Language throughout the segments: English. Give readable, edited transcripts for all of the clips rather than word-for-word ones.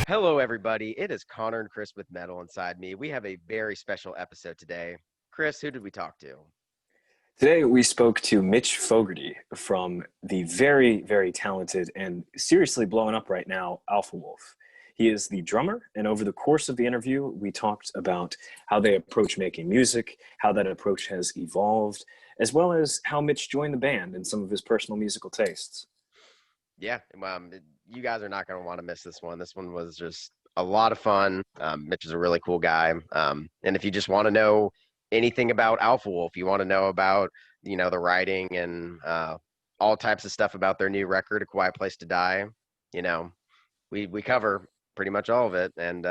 Hello, everybody. It is Connor and Chris with Metal Inside Me. We have a very special episode today. Chris, who did we talk to? Today we spoke to Mitch Fogarty from the very, very talented and seriously blowing up right now, Alpha Wolf. He is the drummer, and over the course of the interview, we talked about how they approach making music, how that approach has evolved, as well as how Mitch joined the band and some of his personal musical tastes. Yeah, you guys are not going to want to miss this one. This one was just a lot of fun. Mitch is a really cool guy. And if you just want to know anything about Alpha Wolf, you want to know about, the writing and all types of stuff about their new record, A Quiet Place to Die, you know, we cover pretty much all of it. And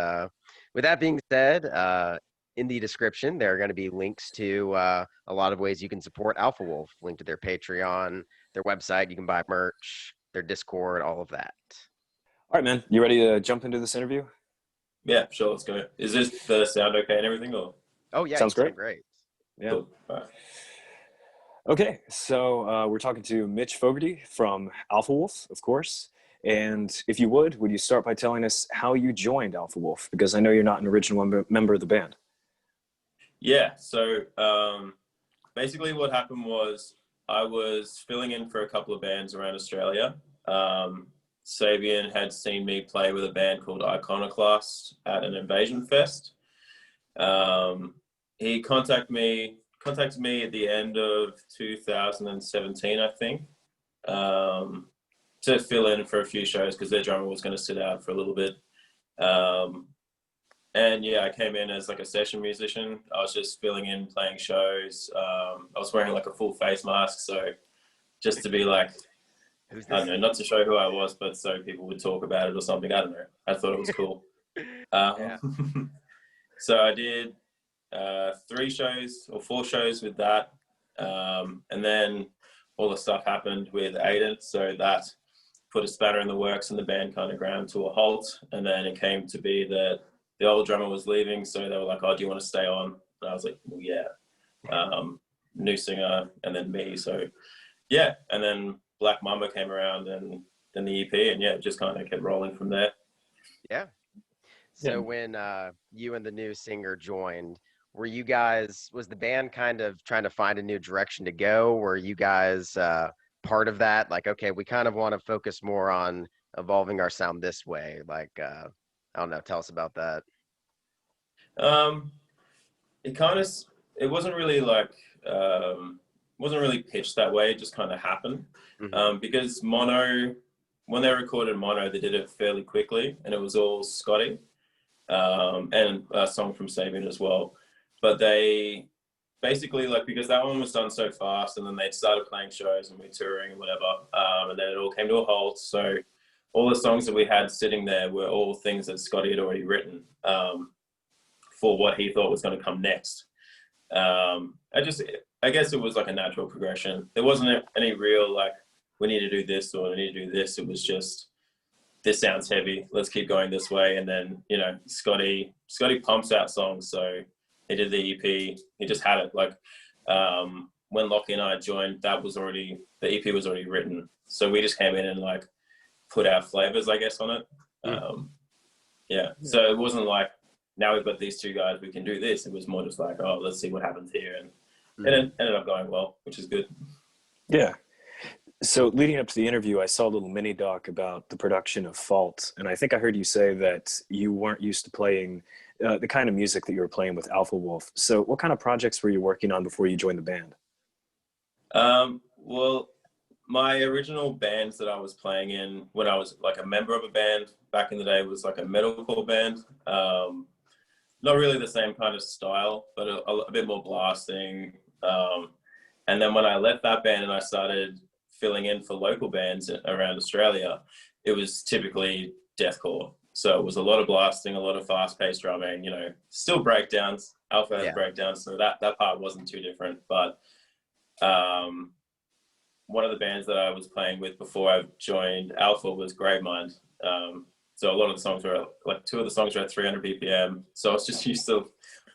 with that being said, in the description, there are going to be links to a lot of ways you can support Alpha Wolf, link to their Patreon, their website, you can buy merch, their Discord, all of that. All right, man. You ready to jump into this interview? Yeah, sure. Let's go. Is this the sound okay and everything? Or Oh, yeah. Sounds You sound great. great. Yeah. cool. All right. Okay, so we're talking to Mitch Fogarty from Alpha Wolf, of course. And if you would you start by telling us how you joined Alpha Wolf? Because I know you're not an original member of the band. Yeah. So basically, what happened was I was filling in for a couple of bands around Australia. Sabian had seen me play with a band called Iconoclast at an Invasion Fest. He contacted me at the end of 2017, I think, to fill in for a few shows because their drummer was going to sit out for a little bit. And yeah, I came in as like a session musician. I was just filling in, playing shows. I was wearing like a full face mask, so just to be like, Who's I this? don't know, not to show who I was, but so people would talk about it or something. I don't know. I thought it was cool. Yeah. So I did 3 shows or 4 shows with that. And then all the stuff happened with Aiden. So that put a spanner in the works and the band kind of ground to a halt. And then it came to be that the old drummer was leaving. So they were like, oh, do you want to stay on? And I was like, well, yeah. New singer and then me. So yeah. And then Black Mamba came around and then the EP, and yeah, it just kind of kept rolling from there. Yeah. So when you and the new singer joined, was the band kind of trying to find a new direction to go? Were you guys part of that? Like, okay, we kind of want to focus more on evolving our sound this way. Like, I don't know, tell us about that. It wasn't really like, wasn't really pitched that way. It just kind of happened. Mm-hmm. Because Mono, when they recorded Mono, they did it fairly quickly and it was all Scotty, and a song from Sabian as well. But they basically, like, because that one was done so fast and then they started playing shows and we touring and whatever, and then it all came to a halt. So all the songs that we had sitting there were all things that Scotty had already written for what he thought was going to come next. I guess it was like a natural progression. There wasn't any real like, we need to do this or we need to do this. It was just, this sounds heavy, let's keep going this way. And then, Scotty pumps out songs. So he did the EP, he just had it. Like when Lochie and I joined, the EP was already written. So we just came in and like put our flavors, I guess, on it. Yeah. So it wasn't like, now we've got these 2 guys, we can do this. It was more just like, oh, let's see what happens here. And it ended up going well, which is good. Yeah. So leading up to the interview, I saw a little mini doc about the production of Fault. And I think I heard you say that you weren't used to playing the kind of music that you were playing with Alpha Wolf. So what kind of projects were you working on before you joined the band? Well, my original bands that I was playing in when I was like a member of a band back in the day was like a metalcore band. Not really the same kind of style, but a bit more blasting. And then when I left that band and I started filling in for local bands around Australia, it was typically deathcore. So it was a lot of blasting, a lot of fast-paced drumming, still breakdowns. Alpha has breakdowns, so that part wasn't too different. But one of the bands that I was playing with before I joined Alpha was Gravemind. So a lot of the songs were like 2 of the songs were at 300 BPM. So I was just used to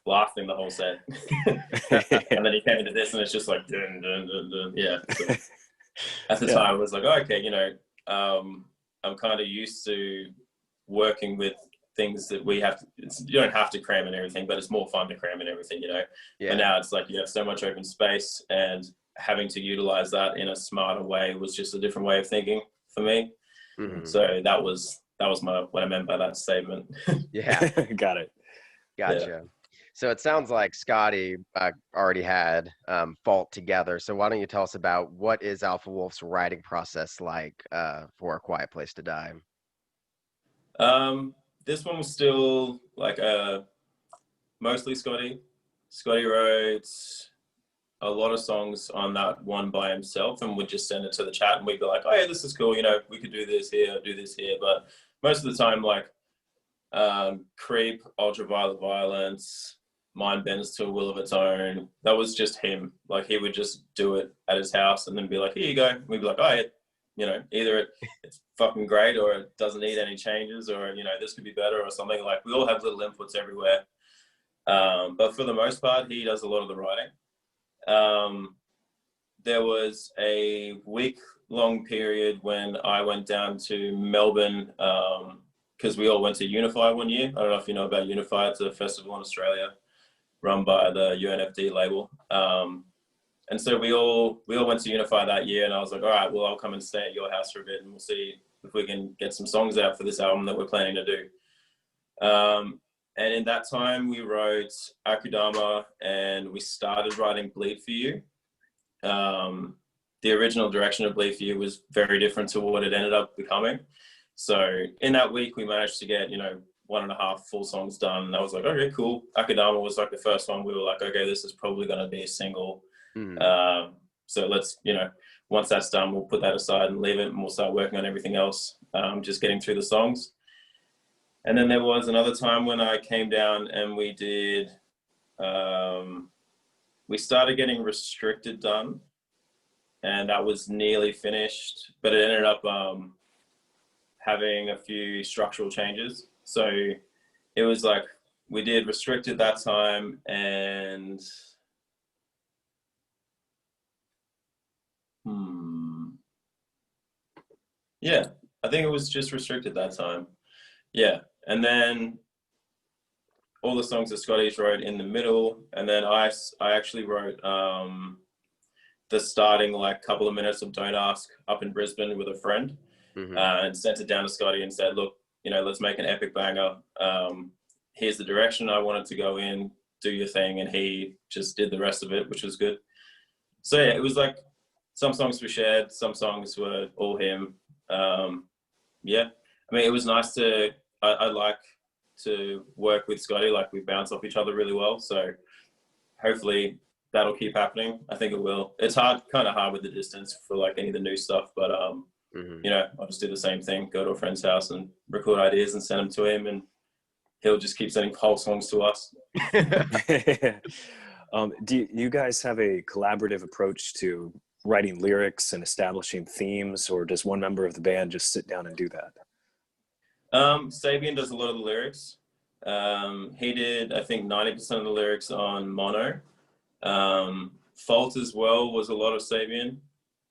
blasting the whole set. And then he came into this and it's just like, dun, dun, dun, dun. Yeah. So at the time I was like, oh, okay, I'm kind of used to working with things that we have to, you don't have to cram in everything, but it's more fun to cram in everything, you know. Yeah. But now it's like you have so much open space, and having to utilize that in a smarter way was just a different way of thinking for me. Mhm. So that was what I meant by that statement. Yeah. Got it. Gotcha. So it sounds like Scotty already had Fault together. So why don't you tell us about what is Alpha Wolf's writing process like for A Quiet Place to Die? This one was still like mostly Scotty. Scotty wrote a lot of songs on that one by himself, and would just send it to the chat, and we'd be like, oh yeah, this is cool, you know, we could do this here, do this here. But most of the time, like Creep, Ultraviolet Violence, Mind Bends to a Will of Its Own, that was just him. Like, he would just do it at his house and then be like, here you go. And we'd be like, oh yeah, you know, either it's fucking great, or it doesn't need any changes, or, you know, this could be better or something. Like, we all have little inputs everywhere. But for the most part, he does a lot of the writing. There was a week-long period when I went down to Melbourne, because we all went to Unify one year. I don't know if you know about Unify. It's a festival in Australia run by the UNFD label. And so we all went to Unify that year, and I was like, all right, well, I'll come and stay at your house for a bit, and we'll see if we can get some songs out for this album that we're planning to do. And in that time, we wrote Akudama, and we started writing Bleed For You. The original direction of Bleed For You was very different to what it ended up becoming. So in that week, we managed to get, you know, 1.5 full songs done. And I was like, okay, cool. Akudama was like the first one. We were like, okay, this is probably going to be a single. So let's, you know, once that's done, we'll put that aside and leave it, and we'll start working on everything else, just getting through the songs. And then there was another time when I came down and we did, we started getting Restricted done, and that was nearly finished, but it ended up having a few structural changes. So it was like, we did Restricted that time, and yeah, I think it was just Restricted that time. Yeah, and then all the songs that Scotty's wrote in the middle, and then I actually wrote the starting like couple of minutes of Don't Ask up in Brisbane with a friend, and sent it down to Scotty and said, look, you know, let's make an epic banger. Here's the direction I wanted to go in, do your thing. And he just did the rest of it, which was good. So yeah, it was like some songs were shared, some songs were all him. Yeah, I mean, it was nice to, I like to work with Scotty. Like, we bounce off each other really well. So hopefully that'll keep happening. I think it will. It's kind of hard with the distance for like any of the new stuff, but you know, I'll just do the same thing, go to a friend's house and record ideas and send them to him, and he'll just keep sending whole songs to us. Do you guys have a collaborative approach to writing lyrics and establishing themes, or does one member of the band just sit down and do that? Sabian does a lot of the lyrics. He did, I think, 90% of the lyrics on Mono. Fault as well was a lot of Sabian.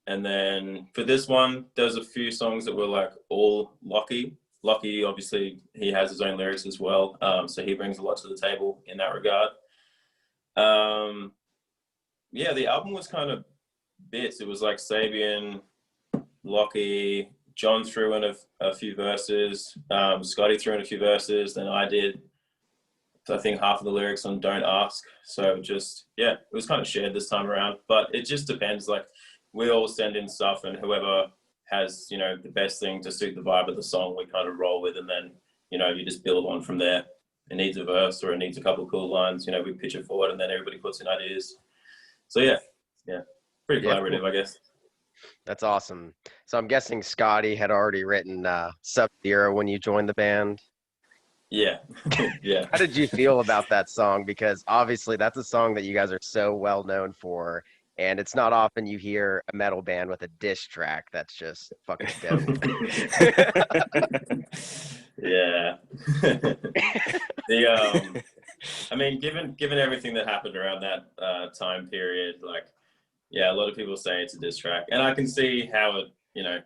And then for this one, there's a few songs that were like all Lochie. Lochie, obviously, he has his own lyrics as well. So he brings a lot to the table in that regard. Yeah, the album was kind of bits. It was like Sabian, Lochie, John threw in a few verses, Scotty threw in a few verses, then I did, I think, half of the lyrics on Don't Ask. So just, yeah, it was kind of shared this time around, but it just depends. Like, we all send in stuff, and whoever has, you know, the best thing to suit the vibe of the song, we kind of roll with, and then, you know, you just build on from there. It needs a verse or it needs a couple of cool lines, you know, we pitch it forward, and then everybody puts in ideas. So yeah, pretty collaborative, cool. I guess. That's awesome. So I'm guessing Scotty had already written Sup Zero when you joined the band. Yeah. Yeah. How did you feel about that song? Because obviously that's a song that you guys are so well known for, and it's not often you hear a metal band with a diss track that's just fucking dope. Yeah. I mean, given everything that happened around that time period, like, yeah, a lot of people say it's a diss track, and I can see how it, you know,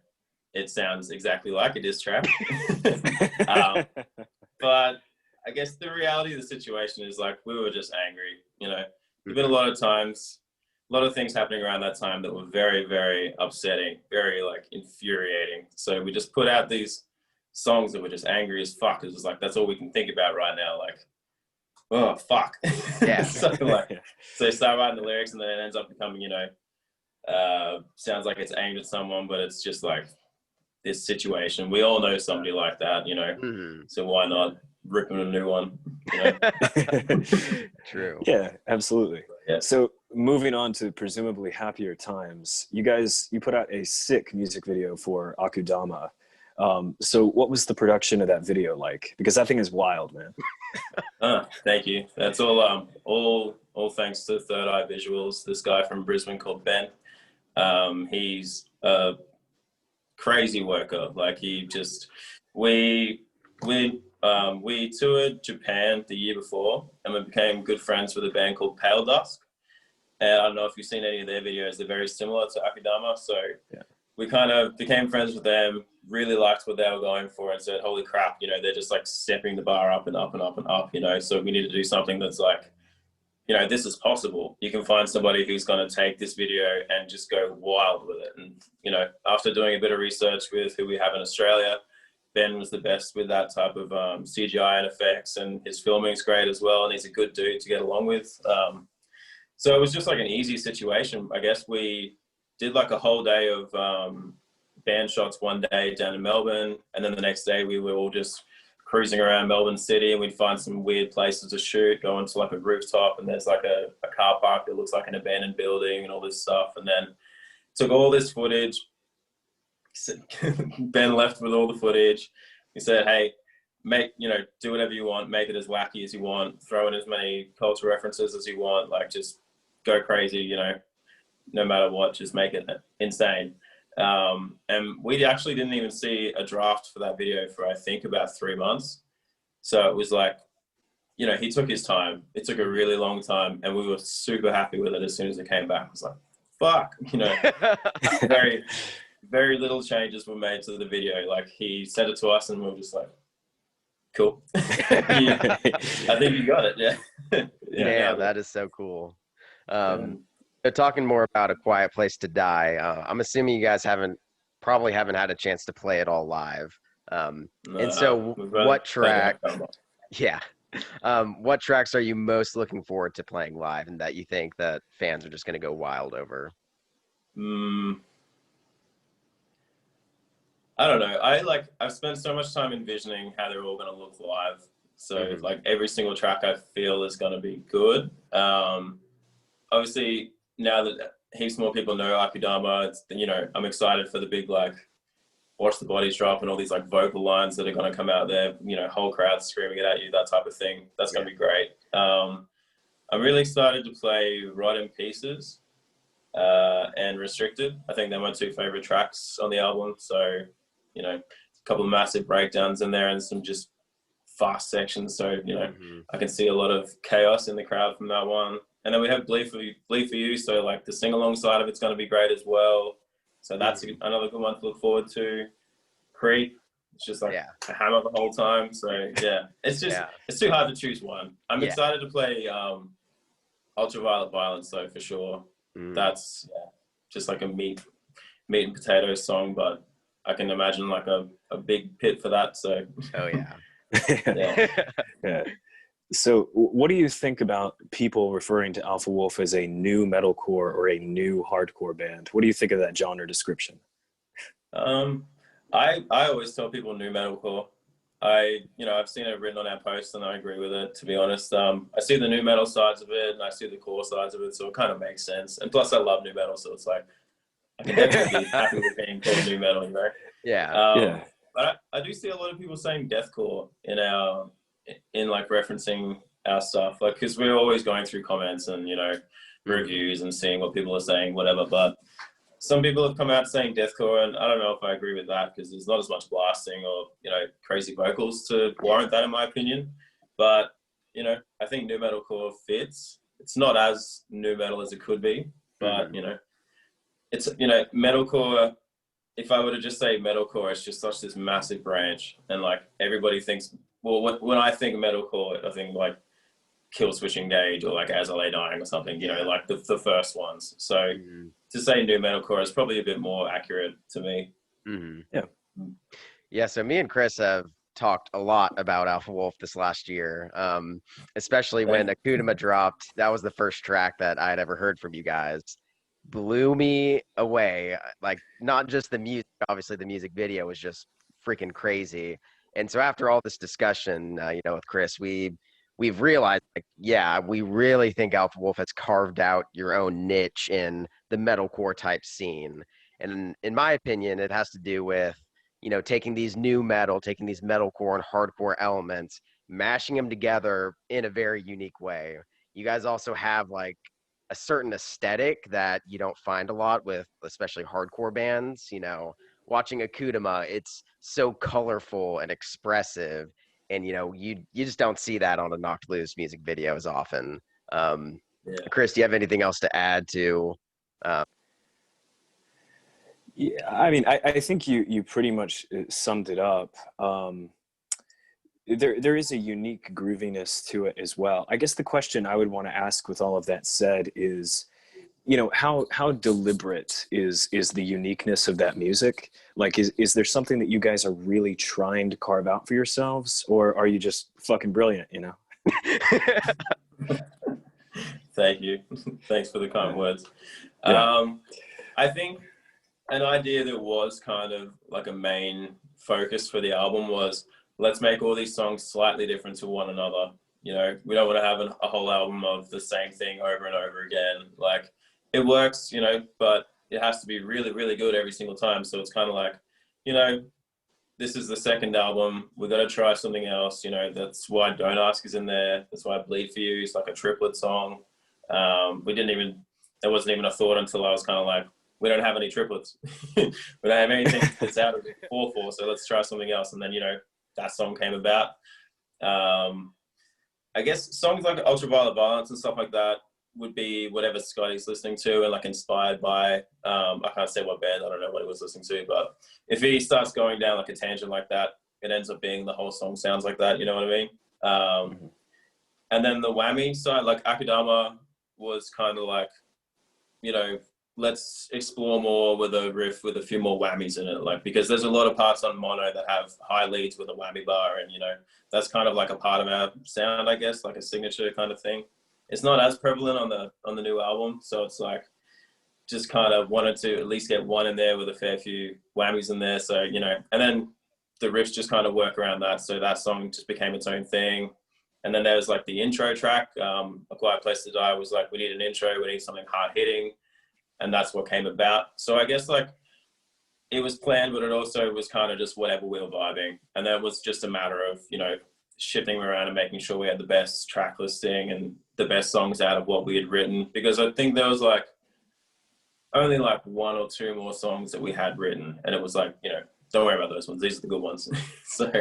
it sounds exactly like a diss track. But I guess the reality of the situation is like we were just angry. You know, there've been a lot of times, a lot of things happening around that time that were very, very upsetting, very like infuriating. So we just put out these songs that were just angry as fuck. It was like that's all we can think about right now. Like, oh fuck. Yeah. So you start writing the lyrics, and then it ends up becoming, you know, sounds like it's aimed at someone, but it's just like this situation. We all know somebody like that, you know. So why not rip them a new one? You know? True. Yeah, absolutely. Yeah. So moving on to presumably happier times, you put out a sick music video for Akudama. So what was the production of that video like? Because that thing is wild, man. Thank you. That's all thanks to Third Eye Visuals. This guy from Brisbane called Ben. He's a crazy worker. Like we toured Japan the year before, and we became good friends with a band called Pale Dusk. And I don't know if you've seen any of their videos. They're very similar to Akudama. So yeah, we kind of became friends with them, really liked what they were going for, and said, holy crap, you know, they're just like stepping the bar up and up and up and up, you know, so we need to do something that's like, you know, this is possible. You can find somebody who's going to take this video and just go wild with it. And, you know, after doing a bit of research with who we have in Australia, Ben was the best with that type of CGI and effects, and his filming's great as well, and he's a good dude to get along with. So it was just like an easy situation. I guess we did like a whole day of band shots one day down in Melbourne, and then the next day we were all just cruising around Melbourne City, and we'd find some weird places to shoot, go into like a rooftop, and there's like a car park that looks like an abandoned building and all this stuff. And then took all this footage. Ben left with all the footage. He said, hey, do whatever you want, make it as wacky as you want, throw in as many cultural references as you want, like just go crazy, you know, no matter what, just make it insane. And we actually didn't even see a draft for that video for, I think, about 3 months. So it was like, you know, he took his time. It took a really long time, and we were super happy with it as soon as it came back. It was like, fuck, you know, very, very little changes were made to the video. Like, he sent it to us, and we were just like, cool. I think you got it, yeah. Yeah, that is so cool. So talking more about A Quiet Place to Die, I'm assuming you guys probably haven't had a chance to play it all live. And so what track, what tracks are you most looking forward to playing live, and that you think that fans are just going to go wild over? I don't know. I've spent so much time envisioning how they're all going to look live. So like every single track I feel is going to be good. Obviously, now that heaps more people know Akudama, it's, you know, I'm excited for the big, like, watch the bodies drop and all these like vocal lines that are going to come out there, you know, whole crowd screaming it at you, that type of thing. That's going to be great. I'm really excited to play Rod in Pieces and Restricted. I think they're my two favorite tracks on the album. So, you know, a couple of massive breakdowns in there and some just fast sections. So, you know, I can see a lot of chaos in the crowd from that one. And then we have Bleed for You. So like the sing-along side of it's going to be great as well. So that's another good one to look forward to. Creep, it's just like a hammer the whole time. So yeah, it's just, it's too hard to choose one. I'm excited to play Ultraviolet Violence though, for sure. That's just like a meat and potatoes song, but I can imagine like a big pit for that. So yeah. So what do you think about people referring to Alpha Wolf as a new metalcore or a new hardcore band? What do you think of that genre description? I always tell people new metalcore. I've seen it written on our posts and I agree with it, to be honest. I see the new metal sides of it and I see the core sides of it, so it kind of makes sense. And plus I love new metal, so it's like, I can definitely be happy with being called new metal, you know? But I do see a lot of people saying deathcore in like referencing our stuff, like, because we're always going through comments and, you know, reviews and seeing what people are saying, whatever. But some people have come out saying deathcore, and I don't know if I agree with that because there's not as much blasting or, you know, crazy vocals to warrant that, in my opinion. But, you know, I think new metalcore fits. It's not as new metal as it could be, but, you know, it's, you know, metalcore if I were to just say metalcore, it's just such this massive branch, and like everybody thinks. Well, when I think metalcore, I think like Kill Switch Engage or like As I Lay Dying or something. You know, like the first ones. So Mm-hmm. to say new metalcore is probably a bit more accurate to me. Mm-hmm. Yeah. Yeah, so me and Chris have talked a lot about Alpha Wolf this last year, especially when Akudama dropped. That was the first track that I had ever heard from you guys. Blew me away. Like, not just the music, obviously the music video was just freaking crazy. And so after all this discussion, with Chris, we've realized, like, yeah, we really think Alpha Wolf has carved out your own niche in the metalcore type scene. And in my opinion, it has to do with taking these taking these metalcore and hardcore elements, mashing them together in a very unique way. You guys also have like a certain aesthetic that you don't find a lot with, especially hardcore bands. Watching Akudama, it's so colorful and expressive, and you just don't see that on a Knocked Loose music video as often. Yeah. Chris, do you have anything else to add to? Yeah, I mean, I think you pretty much summed it up. There is a unique grooviness to it as well. I guess the question I would want to ask with all of that said is, how deliberate is the uniqueness of that music? Like, is there something that you guys are really trying to carve out for yourselves, or are you just fucking brilliant, Thank you. Thanks for the kind words. Yeah. I think an idea that was kind of like a main focus for the album was, let's make all these songs slightly different to one another. We don't want to have a whole album of the same thing over and over again. Like, it works, but it has to be really, really good every single time. So it's kind of like, this is the second album. We've got to try something else. That's why Don't Ask is in there. That's why Bleed For You is like a triplet song. There wasn't even a thought until I was kind of like, we don't have any triplets. We don't have anything that's out of 4/4, so let's try something else. And then, that song came about. I guess songs like Ultraviolet Violence and stuff like that would be whatever Scotty's listening to and like inspired by. I can't say what band, I don't know what he was listening to, but if he starts going down like a tangent like that, it ends up being the whole song sounds like that, you know what I mean? And then the whammy side, like Akudama was kind of like, let's explore more with a riff with a few more whammies in it, like, because there's a lot of parts on mono that have high leads with a whammy bar, and that's kind of like a part of our sound, I guess, like a signature kind of thing. It's not as prevalent on the new album, so it's like just kind of wanted to at least get one in there with a fair few whammies in there, so and then the riffs just kind of work around that, so that song just became its own thing. And then there was like the intro track, A Quiet Place to Die was like, we need an intro, we need something hard hitting. And that's what came about. So I guess like it was planned, but it also was kind of just whatever we were vibing. And then it was just a matter of, shifting around and making sure we had the best track listing and the best songs out of what we had written. Because I think there was like only like one or two more songs that we had written. And it was like, don't worry about those ones. These are the good ones. so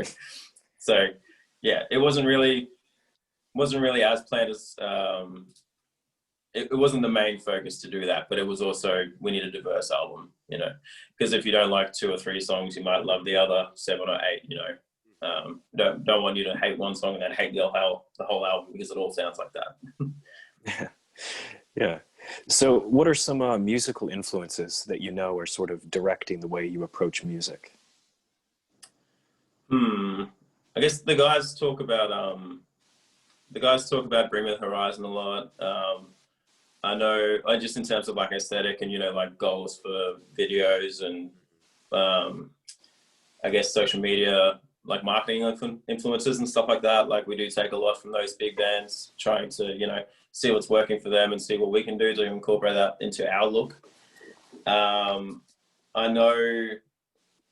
yeah, it wasn't really as planned as, it wasn't the main focus to do that, but it was also, we need a diverse album, because if you don't like 2 or 3 songs, you might love the other 7 or 8, don't want you to hate one song and then hate the whole album, because it all sounds like that. Yeah. So what are some musical influences that are sort of directing the way you approach music? I guess the guys talk about Bring Me the Horizon a lot. I know, just in terms of like aesthetic and, like goals for videos and I guess social media, like marketing influences and stuff like that. Like we do take a lot from those big bands, trying to, see what's working for them and see what we can do to incorporate that into our look. I know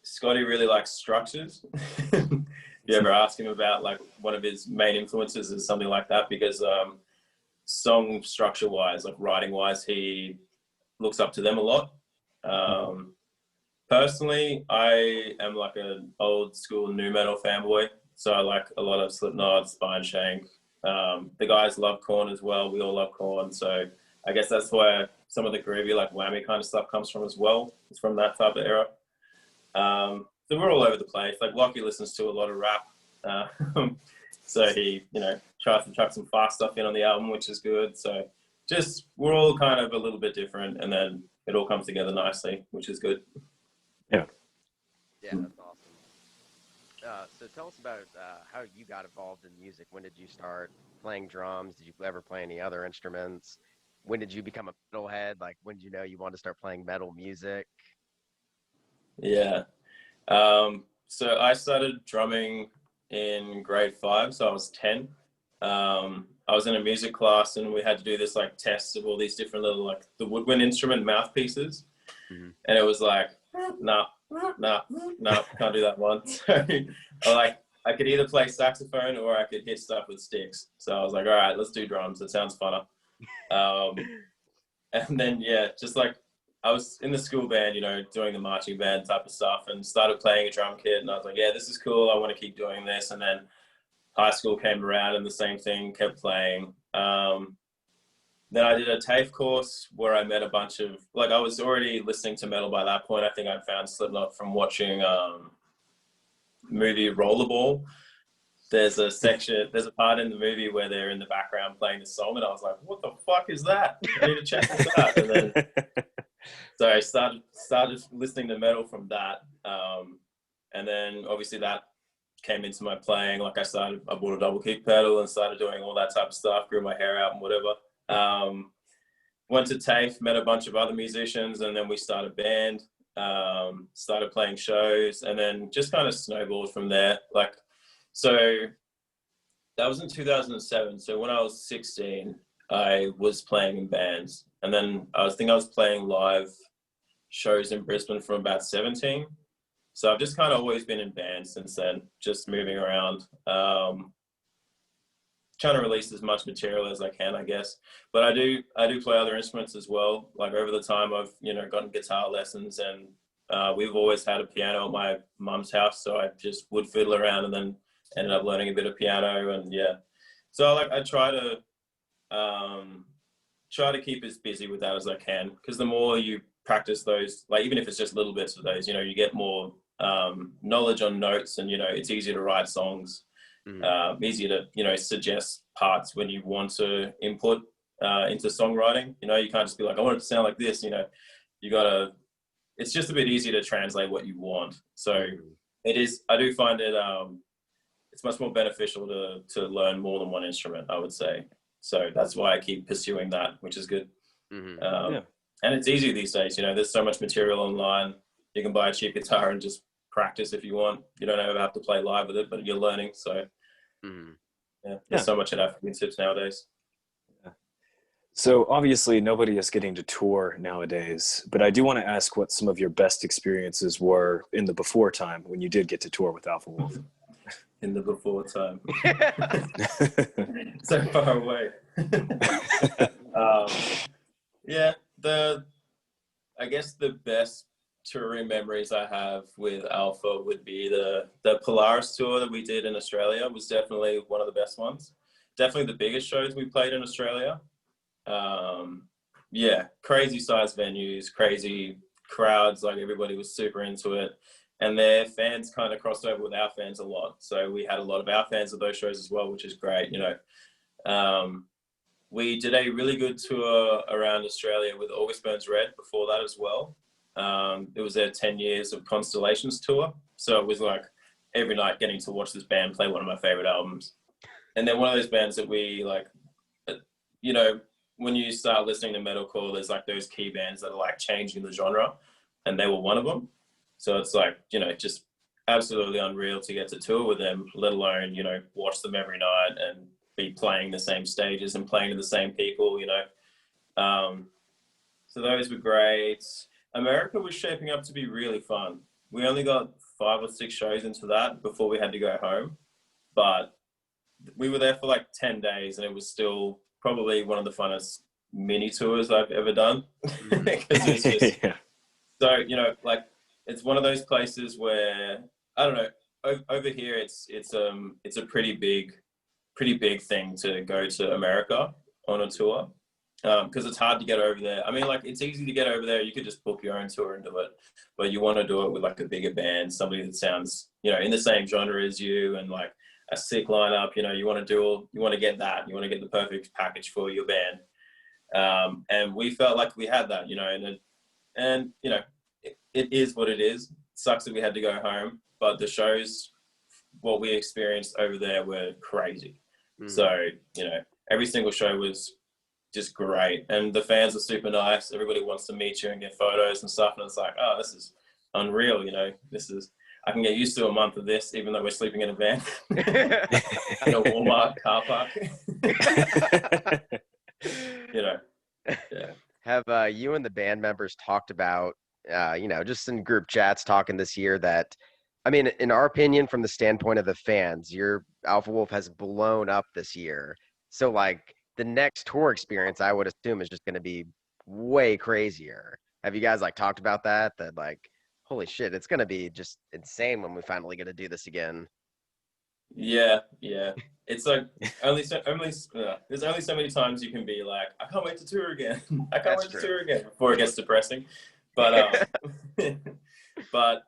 Scotty really likes structures. You ever ask him about like one of his main influences is something like that, because song structure wise, like writing wise, he looks up to them a lot. Personally, I am like an old school nu metal fanboy, so I like a lot of Slipknot, Spineshank. The guys love Korn as well. We all love Korn, so I guess that's where some of the groovy like whammy kind of stuff comes from as well. It's from that type of era. So we're all over the place. Like Lochie listens to a lot of rap. So he, tries to chuck some fast stuff in on the album, which is good. So just, we're all kind of a little bit different, and then it all comes together nicely, which is good. Yeah. Yeah, that's awesome. So tell us about how you got involved in music. When did you start playing drums? Did you ever play any other instruments? When did you become a metalhead? Like, when did you know you wanted to start playing metal music? Yeah. So I started drumming in grade 5, so I was 10. I was in a music class, and we had to do this like test of all these different little like the woodwind instrument mouthpieces, and it was like, nah, can't do that one. So I could either play saxophone or I could hit stuff with sticks. So I was like, all right, let's do drums. It sounds funner. And then just like I was in the school band, doing the marching band type of stuff, and started playing a drum kit, and I was like, yeah, this is cool. I want to keep doing this. And then high school came around, and the same thing, kept playing. Then I did a TAFE course where I met a bunch of, like, I was already listening to metal by that point. I think I found Slipknot from watching movie Rollerball. There's a part in the movie where they're in the background playing the song, and I was like, what the fuck is that? I need to check this out. And then so I started listening to metal from that. And then obviously that came into my playing. Like I bought a double kick pedal and started doing all that type of stuff, grew my hair out and whatever. Went to TAFE, met a bunch of other musicians, and then we started a band, started playing shows, and then just kind of snowballed from there. Like, so that was in 2007. So when I was 16, I was playing in bands, and then I was playing live shows in Brisbane from about 17. So I've just kind of always been in bands since then, just moving around, trying to release as much material as I can, I guess. But I do play other instruments as well. Like over the time, I've gotten guitar lessons, and we've always had a piano at my mum's house, so I just would fiddle around, and then ended up learning a bit of piano, and So I try to keep as busy with that as I can, because the more you practice those, like even if it's just little bits of those, you get more knowledge on notes, and it's easier to write songs, easier to suggest parts when you want to input into songwriting. You can't just be like, I want it to sound like this. You gotta. It's just a bit easier to translate what you want. So it is. I do find it. It's much more beneficial to learn more than one instrument, I would say. So that's why I keep pursuing that, which is good. And it's easy these days. There's so much material online. You can buy a cheap guitar and just practice if you want. You don't ever have to play live with it, but you're learning. So there's so much at our fingertips nowadays. So obviously nobody is getting to tour nowadays, but I do want to ask what some of your best experiences were in the before time when you did get to tour with Alpha Wolf. In the before time. So far away. I guess the best touring memories I have with Alpha would be the Polaris tour that we did in Australia. Was definitely one of the best ones. Definitely the biggest shows we played in Australia. Crazy size venues, crazy crowds, like everybody was super into it. And their fans kind of crossed over with our fans a lot. So we had a lot of our fans at those shows as well, which is great. We did a really good tour around Australia with August Burns Red before that as well. It was their 10 years of Constellations tour. So it was like every night getting to watch this band play one of my favorite albums. And then one of those bands that we like, when you start listening to metalcore, there's like those key bands that are like changing the genre, and they were one of them. So it's like, just absolutely unreal to get to tour with them, let alone, watch them every night and be playing the same stages and playing to the same people, So those were great. America was shaping up to be really fun. We only got 5 or 6 shows into that before we had to go home. But we were there for like 10 days, and it was still probably one of the funnest mini tours I've ever done. It's just, so, it's one of those places where, I don't know, over here it's a pretty big thing to go to America on a tour. because it's hard to get over there. I mean, like, it's easy to get over there. You could just book your own tour and do it, but you want to do it with like a bigger band, somebody that sounds, you know, in the same genre as you, and like a sick lineup. You know, you want to get that. You want to get the perfect package for your band. And we felt like we had that, you know, and you know, it is what it is. It sucks that we had to go home, but the shows, what we experienced over there were crazy. So, you know, every single show was just great, and the fans are super nice. Everybody wants to meet you and get photos and stuff, and it's like, oh, this is unreal. You know, I can get used to a month of this, even though we're sleeping in a van in a Walmart car park. You know, yeah. Have you and the band members talked about, you know, just in group chats talking this year that, I mean, in our opinion, from the standpoint of the fans, your Alpha Wolf has blown up this year. So like the next tour experience, I would assume, is just going to be way crazier. Have you guys like talked about that? That like, holy shit, it's going to be just insane when we finally get to do this again. Yeah. It's like there's only so many times you can be like, I can't wait to tour again. I can't wait to tour again before it gets depressing. But but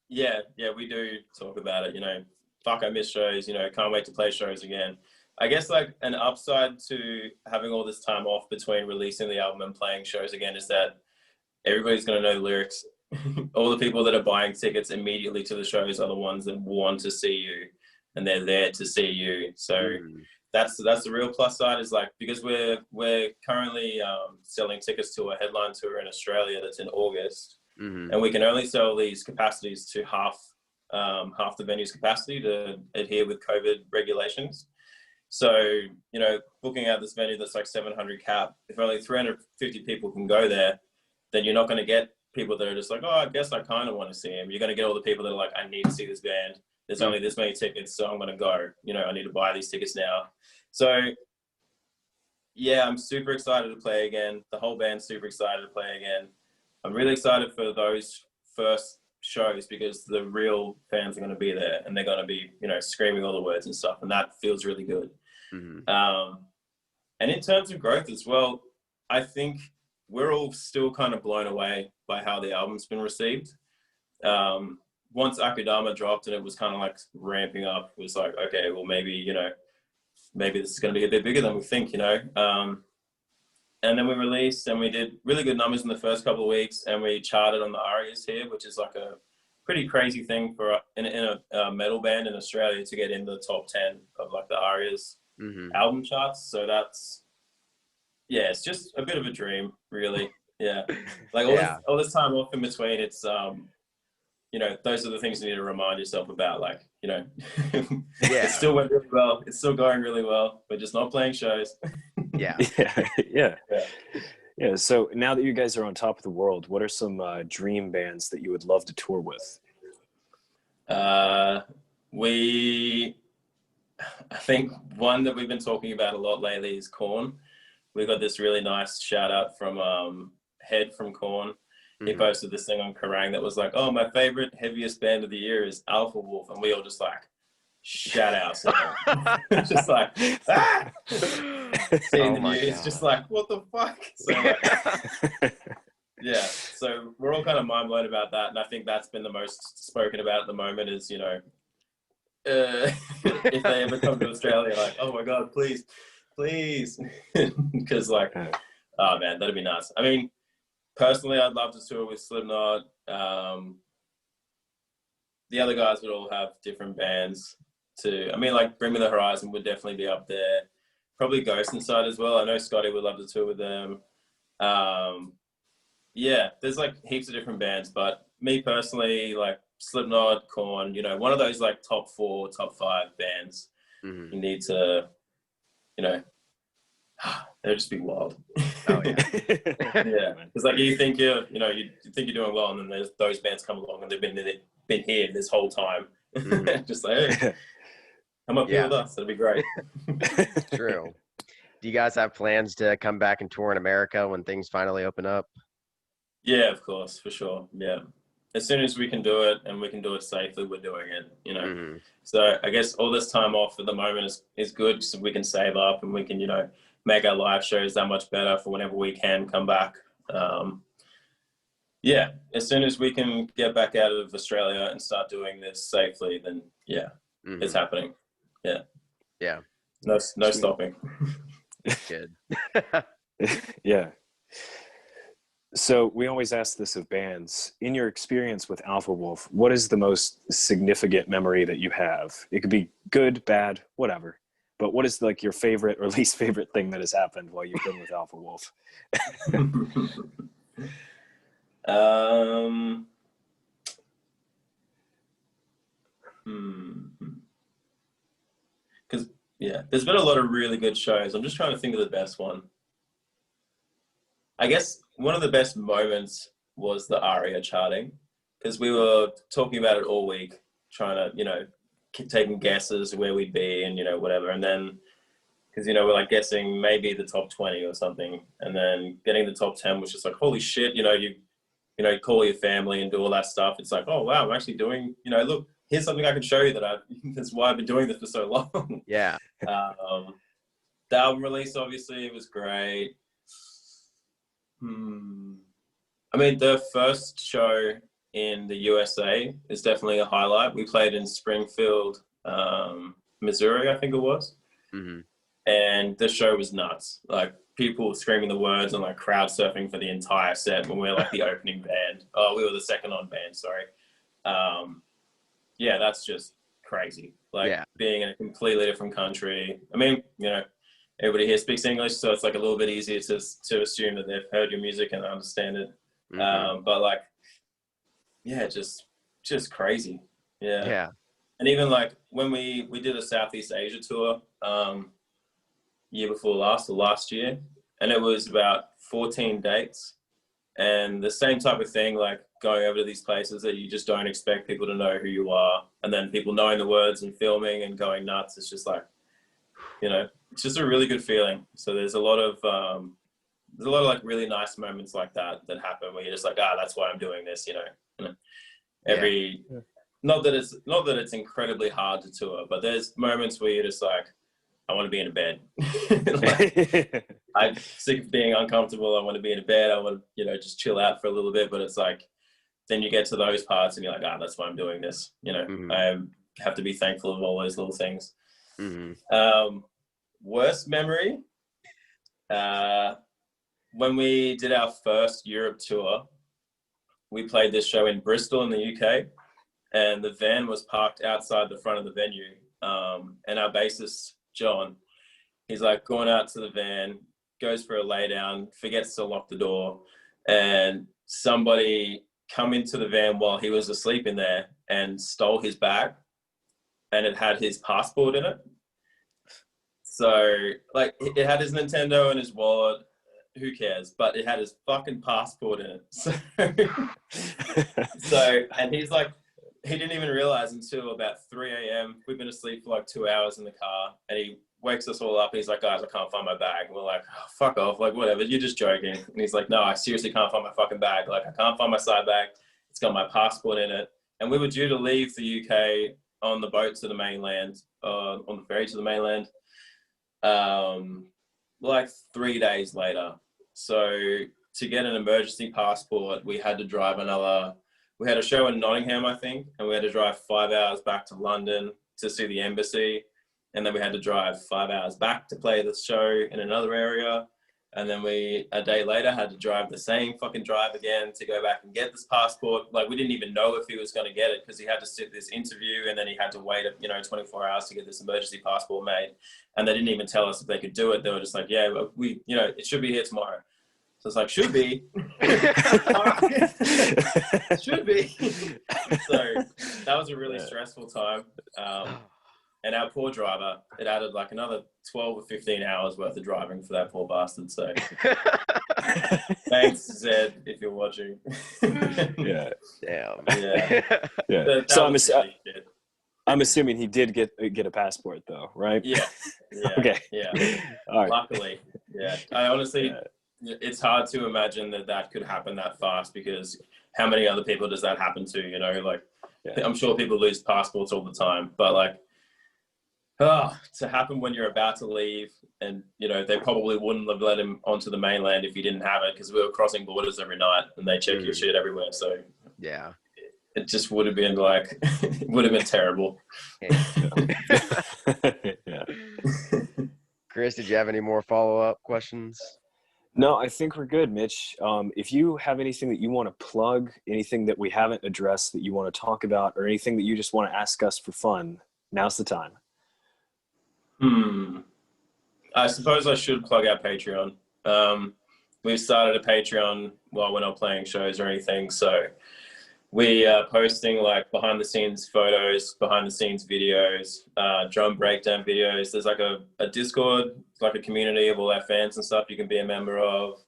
yeah, we do talk about it. You know, fuck, I miss shows. You know, can't wait to play shows again. I guess like an upside to having all this time off between releasing the album and playing shows again is that everybody's going to know the lyrics. All the people that are buying tickets immediately to the shows are the ones that want to see you, and they're there to see you. So that's the real plus side, is like, because we're currently selling tickets to a headline tour in Australia that's in August, and we can only sell these capacities to half the venue's capacity to adhere with COVID regulations. So, you know, booking out this venue that's like 700 cap, if only 350 people can go there, then you're not going to get people that are just like, oh, I guess I kind of want to see him. You're going to get all the people that are like, I need to see this band. There's only this many tickets, so I'm going to go. You know, I need to buy these tickets now. So, yeah, I'm super excited to play again. The whole band's super excited to play again. I'm really excited for those first shows, because the real fans are going to be there, and they're going to be, you know, screaming all the words and stuff, and that feels really good. And in terms of growth as well, I think we're all still kind of blown away by how the album's been received. Once Akudama dropped and it was kind of like ramping up, it was like, okay, well, maybe, you know, maybe this is going to be a bit bigger than we think, you know. And then we released, and we did really good numbers in the first couple of weeks, and we charted on the ARIAs here, which is like a pretty crazy thing for in a metal band in Australia to get in the top 10 of like the ARIAs album charts. So that's, yeah, it's just a bit of a dream, really. Yeah, like all this time off in between, it's you know, those are the things you need to remind yourself about. Like, you know, it still went really well. It's still going really well. We're just not playing shows. Yeah. So now that you guys are on top of the world, what are some dream bands that you would love to tour with? I think one that we've been talking about a lot lately is Korn. We got this really nice shout out from Head from Korn. He posted this thing on Kerrang that was like, oh, my favorite heaviest band of the year is Alpha Wolf. And we all just like, shout out. So just like, ah! Seeing the news, it's just like, what the fuck? So like, yeah, so we're all kind of mind blown about that. And I think that's been the most spoken about at the moment is, you know, if they ever come to Australia, like, oh my God, please. Because like, oh man, that'd be nice. I mean, personally, I'd love to tour with Slipknot. The other guys would all have different bands too. I mean, like Bring Me the Horizon would definitely be up there. Probably Ghost Inside as well. I know Scotty would love to tour with them. Yeah, there's like heaps of different bands, but me personally, like Slipknot, Korn, you know, one of those like top 4, top 5 bands. You need to, you know, they'll just be wild. Oh yeah. Yeah, because like you think you think you're doing well, and then there's those bands come along and they've been here this whole time. Just like, hey, come up here with us. That'd be great. True. Do you guys have plans to come back and tour in America when things finally open up? Yeah, of course, for sure. Yeah, as soon as we can do it and we can do it safely, we're doing it. You know, so I guess all this time off at the moment is good, so we can save up and we can, you know, make our live shows that much better for whenever we can come back. Yeah, as soon as we can get back out of Australia and start doing this safely, then yeah, it's happening. Yeah. Yeah. No stopping. Good. Yeah. So we always ask this of bands. In your experience with Alpha Wolf, what is the most significant memory that you have? It could be good, bad, whatever. But what is like your favorite or least favorite thing that has happened while you've been with Alpha Wolf? Because yeah, there's been a lot of really good shows. I'm just trying to think of the best one. I guess one of the best moments was the ARIA charting, because we were talking about it all week, trying to, you know, taking guesses where we'd be and, you know, whatever. And then, because, you know, we're like guessing maybe the top 20 or something. And then getting the top 10 was just like, holy shit, you know, you call your family and do all that stuff. It's like, oh, wow, I'm actually doing, you know, look, here's something I can show you that's why I've been doing this for so long. Yeah. The album release, obviously, it was great. I mean, the first show in the USA is definitely a highlight. We played in Springfield, Missouri, I think it was. And the show was nuts. Like, people screaming the words and like crowd surfing for the entire set when we were like the opening band. Oh, we were the second on band, sorry. Yeah, that's just crazy. Like being in a completely different country. I mean, you know, everybody here speaks English, so it's like a little bit easier to assume that they've heard your music and understand it. But like, yeah, just crazy. Yeah. And even like when we did a Southeast Asia tour, year before last or last year, and it was about 14 dates, and the same type of thing, like going over to these places that you just don't expect people to know who you are, and then people knowing the words and filming and going nuts. It's just like, you know, it's just a really good feeling. So there's a lot of like really nice moments like that happen where you're just like, that's why I'm doing this, you know. Not that it's incredibly hard to tour, but there's moments where you're just like, I want to be in a bed. Like, I'm sick of being uncomfortable. I want to be in a bed. I want to, you know, just chill out for a little bit. But it's like, then you get to those parts and you're like, that's why I'm doing this. You know, I have to be thankful of all those little things. Worst memory, when we did our first Europe tour, we played this show in Bristol in the UK, and the van was parked outside the front of the venue. And our bassist, John, he's like going out to the van, goes for a lay down, forgets to lock the door, and somebody come into the van while he was asleep in there and stole his bag, and it had his passport in it. So like, it had his Nintendo and his wallet, who cares, but it had his fucking passport in it. So and he's like, he didn't even realize until about 3 a.m. We've been asleep for like 2 hours in the car, and he wakes us all up and he's like, guys, I can't find my bag. And we're like, oh, fuck off, like whatever, you're just joking. And he's like, no, I seriously can't find my fucking bag. Like, I can't find my side bag. It's got my passport in it. And we were due to leave the UK on the boat to the mainland, on the ferry to the mainland, like 3 days later. So to get an emergency passport, we had to drive we had a show in Nottingham, I think, and we had to drive 5 hours back to London to see the embassy. And then we had to drive 5 hours back to play the show in another area. And then a day later, had to drive the same fucking drive again to go back and get this passport. Like, we didn't even know if he was going to get it, because he had to sit this interview, and then he had to wait, 24 hours to get this emergency passport made. And they didn't even tell us if they could do it. They were just like, yeah, it should be here tomorrow. So it's like, should be. Should be. So that was a really stressful time. And our poor driver, it added like another 12 or 15 hours worth of driving for that poor bastard. So thanks, Zed, if you're watching. Yeah. Damn. Yeah. So I'm assuming he did get a passport though, right? Yeah. Okay. Yeah. All right. Luckily. Yeah. I honestly, it's hard to imagine that could happen that fast, because how many other people does that happen to, you know? Like, I'm sure people lose passports all the time, but like, To happen when you're about to leave, and they probably wouldn't have let him onto the mainland if he didn't have it, because we were crossing borders every night and they check your shit everywhere. So yeah, it just would have been like it would have been terrible. Yeah. Chris, did you have any more follow-up questions? No, I think we're good, Mitch. If you have anything that you want to plug, anything that we haven't addressed that you want to talk about, or anything that you just want to ask us for fun, now's the time. I suppose I should plug our Patreon. We've started a Patreon while we're not playing shows or anything, so we are posting like behind the scenes photos, behind the scenes videos, drum breakdown videos. There's like a Discord, like a community of all our fans and stuff you can be a member of.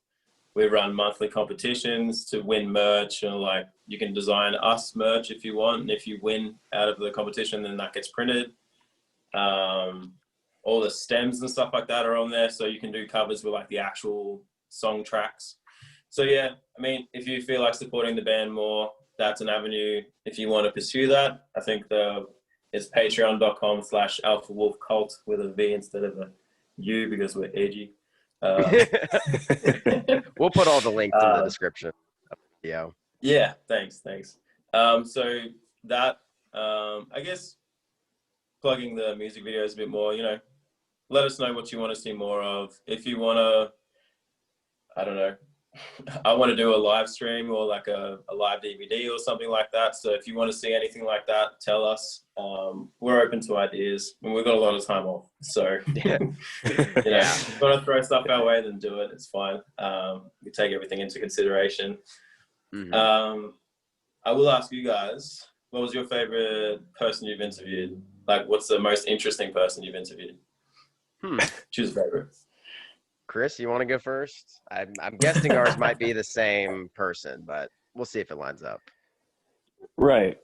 We run monthly competitions to win merch, and like you can design us merch if you want, and if you win out of the competition, then that gets printed. All the stems and stuff like that are on there, so you can do covers with like the actual song tracks. So yeah, I mean, if you feel like supporting the band more, that's an avenue if you want to pursue that. I think it's patreon.com/alphawolfcult with a V instead of a U, because we're edgy. We'll put all the links in the description. Yeah, thanks. So that, I guess, plugging the music videos a bit more, let us know what you want to see more of. If you want to, I don't know, I want to do a live stream or like a live DVD or something like that. So if you want to see anything like that, tell us. We're open to ideas, and we've got a lot of time off. So, if you want to throw stuff our way, then do it. It's fine. We take everything into consideration. I will ask you guys, what was your favorite person you've interviewed? Like, what's the most interesting person you've interviewed? Choose a favorite. Chris, you want to go first? I'm guessing ours might be the same person, but we'll see if it lines up. Right.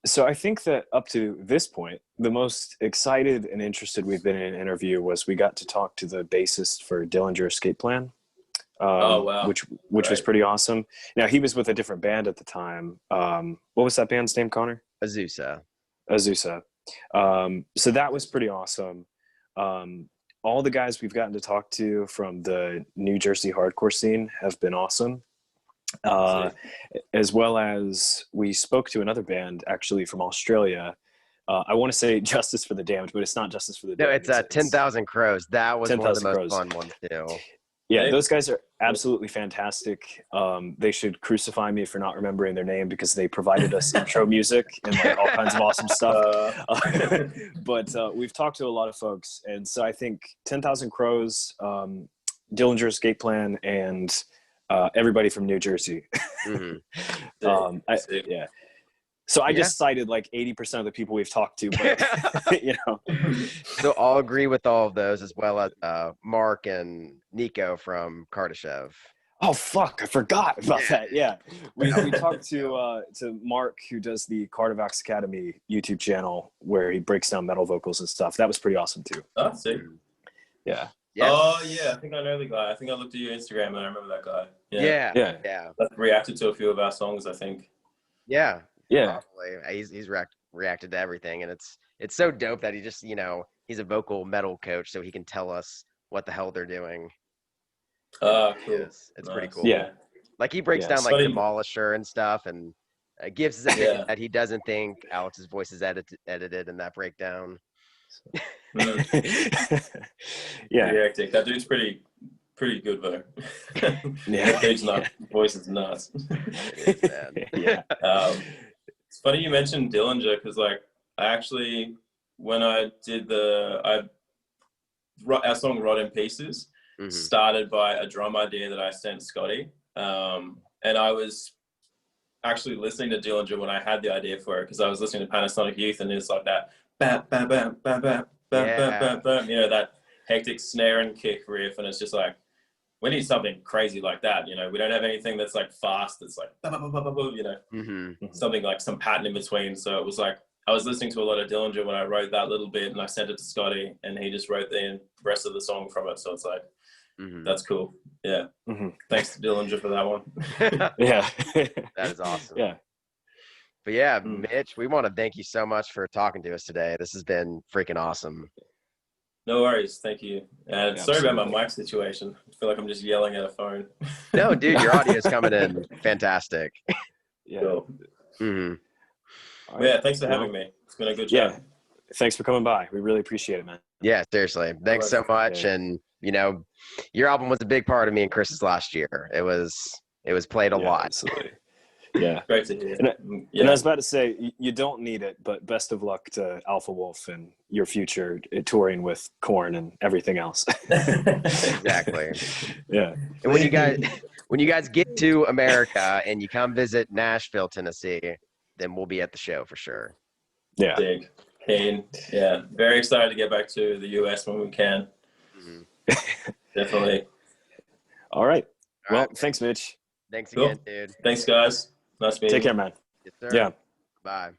So I think that up to this point, the most excited and interested we've been in an interview was we got to talk to the bassist for Dillinger Escape Plan. Oh, wow. Which was pretty awesome. Now, he was with a different band at the time. What was that band's name, Connor? Azusa. So that was pretty awesome. All the guys we've gotten to talk to from the New Jersey hardcore scene have been awesome. As well as we spoke to another band actually from Australia. I want to say Justice for the Damned, but it's not Justice for the Damned. No, it's 10,000 Crows. That was 10, one of the most Crows. fun ones too. Yeah, those guys are absolutely fantastic. They should crucify me for not remembering their name, because they provided us intro music and like all kinds of awesome stuff. But we've talked to a lot of folks, and so I think 10,000 Crows, Dillinger Escape Plan, and everybody from New Jersey. So I just cited like 80% of the people we've talked to, but So I'll agree with all of those, as well as Mark and Nico from Kardashev. Oh fuck! I forgot about that. Yeah, we talked to Mark, who does the Cardivax Academy YouTube channel, where he breaks down metal vocals and stuff. That was pretty awesome too. Oh, sick. Yeah. Yes. Oh yeah, I think I know the guy. I think I looked at your Instagram and I remember that guy. Yeah. Like, reacted to a few of our songs, I think. Yeah. Probably. He's reacted to everything, and it's so dope that he just he's a vocal metal coach, so he can tell us what the hell they're doing. Cool. It's pretty cool. Yeah. Like, he breaks down like Demolisher and stuff, and gives his opinion that he doesn't think Alex's voice is edited in that breakdown. Yeah. Hectic. That dude's pretty good though. That dude's voice is nuts. It is, man. Yeah. It's funny you mentioned Dillinger, because like I actually, when I did our song "Rot in Pieces," started by a drum idea that I sent Scotty, and I was actually listening to Dillinger when I had the idea for it, because I was listening to Panasonic Youth, and it's like that bam bam bam bam bam bam bam bam, that hectic snare and kick riff, and it's just like, we need something crazy like that. We don't have anything that's like fast, that's like something like some pattern in between. So it was like, I was listening to a lot of Dillinger when I wrote that little bit, and I sent it to Scotty, and he just wrote the rest of the song from it. So it's like, that's cool. Yeah. Thanks to Dillinger for that one. Yeah. That is awesome. Yeah. But yeah, Mitch, we want to thank you so much for talking to us today. This has been freaking awesome. No worries. Thank you. And sorry about Absolutely. my mic situation. I feel like I'm just yelling at a phone. No, dude, your audio is coming in fantastic. Yeah. Cool. Hmm. All Well, right. yeah, thanks for having me. It's been a good chat. Yeah. Thanks for coming by. We really appreciate it, man. Yeah, seriously. Thanks so much. Yeah. And you know, your album was a big part of me and Chris's last year. It was played a lot. Absolutely. Yeah. Great to hear. And I was about to say, you don't need it, but best of luck to Alpha Wolf and your future touring with Korn and everything else. Exactly. Yeah. And when you guys get to America and you come visit Nashville, Tennessee, then we'll be at the show for sure. Yeah. Dig. Keen. Yeah. Very excited to get back to the US when we can. Mm-hmm. Definitely. All right. All Well, right. thanks, Mitch. Thanks Cool. again, dude. Thanks, guys. Nice meeting you. Take care, man. Yes, sir. Yeah. Bye.